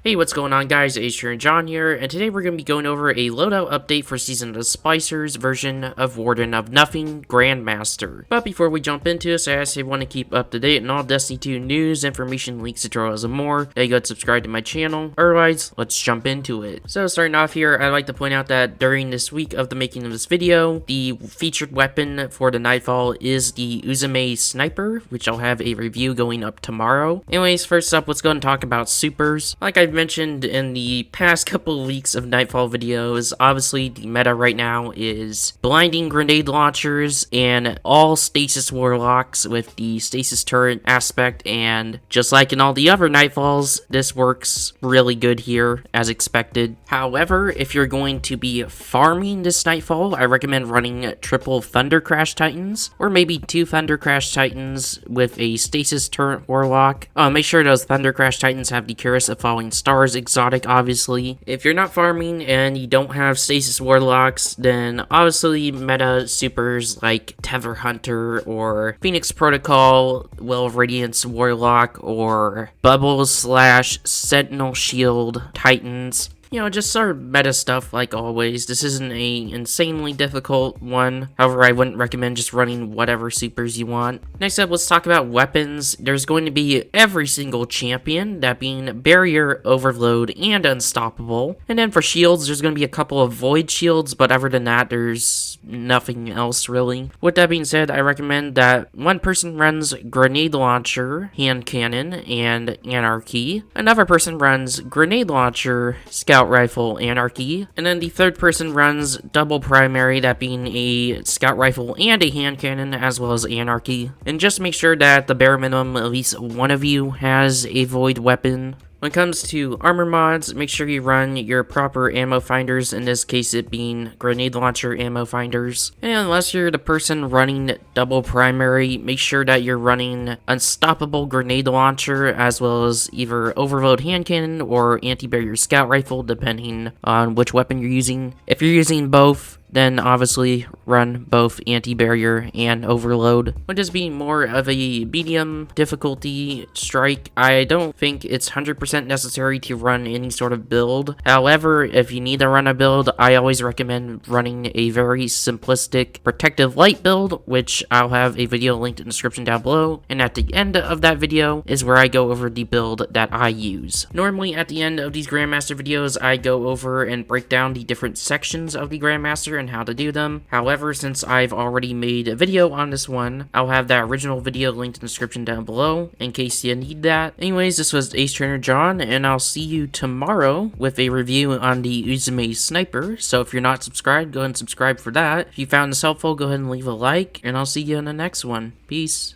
Hey, what's going on guys, Ace and John here, and today we're going to be going over a loadout update for Season of the Splicers version of Warden of Nothing Grandmaster. But before we jump into this, I ask if you want to keep up to date on all Destiny 2 news, information, leaks, tutorials, and more, that you go subscribe to my channel. Otherwise, let's jump into it. So starting off here, I'd like to point out that during this week of the making of this video, the featured weapon for the Nightfall is the Uzume Sniper, which I'll have a review going up tomorrow. Anyways, first up, let's go and talk about supers. Like I've mentioned in the past couple of weeks of Nightfall videos, obviously the meta right now is blinding grenade launchers and all stasis warlocks with the stasis turret aspect, and just like in all the other Nightfalls, this works really good here as expected. However, if you're going to be farming this Nightfall, I recommend running triple Thunder Crash Titans, or maybe 2 Thunder Crash Titans with a stasis turret warlock. Make sure those Thunder Crash Titans have the Curse of Falling Stars exotic, obviously. If you're not farming and you don't have stasis warlocks, then obviously meta supers like Tether Hunter or Phoenix Protocol, Will of Radiance Warlock, or Bubbles / Sentinel Shield Titans. You know, just sort of meta stuff like always. This isn't a insanely difficult one. However, I wouldn't recommend just running whatever supers you want. Next up, let's talk about weapons. There's going to be every single champion, that being Barrier, Overload, and Unstoppable. And then for shields, there's going to be a couple of Void shields, but other than that, there's nothing else really. With that being said, I recommend that one person runs Grenade Launcher, Hand Cannon, and Anarchy. Another person runs Grenade Launcher, Scout Rifle, Anarchy, and then the third person runs double primary, that being a Scout Rifle and a Hand Cannon, as well as Anarchy. And just make sure that the bare minimum, at least one of you has a Void weapon. When it comes to armor mods, make sure you run your proper ammo finders, in this case it being grenade launcher ammo finders. And unless you're the person running double primary, make sure that you're running unstoppable grenade launcher, as well as either overload hand cannon or anti-barrier scout rifle, depending on which weapon you're using. If you're using both, then obviously run both anti-barrier and overload. With this being more of a medium difficulty strike, I don't think it's 100% necessary to run any sort of build. However, if you need to run a build, I always recommend running a very simplistic protective light build, which I'll have a video linked in the description down below. And at the end of that video is where I go over the build that I use. Normally at the end of these Grandmaster videos, I go over and break down the different sections of the Grandmaster and how to do them. However, since I've already made a video on this one, I'll have that original video linked in the description down below in case you need that. Anyways, this was Ace Trainer John, and I'll see you tomorrow with a review on the Uzume Sniper. So if you're not subscribed, go ahead and subscribe for that. If you found this helpful, go ahead and leave a like, and I'll see you in the next one. Peace.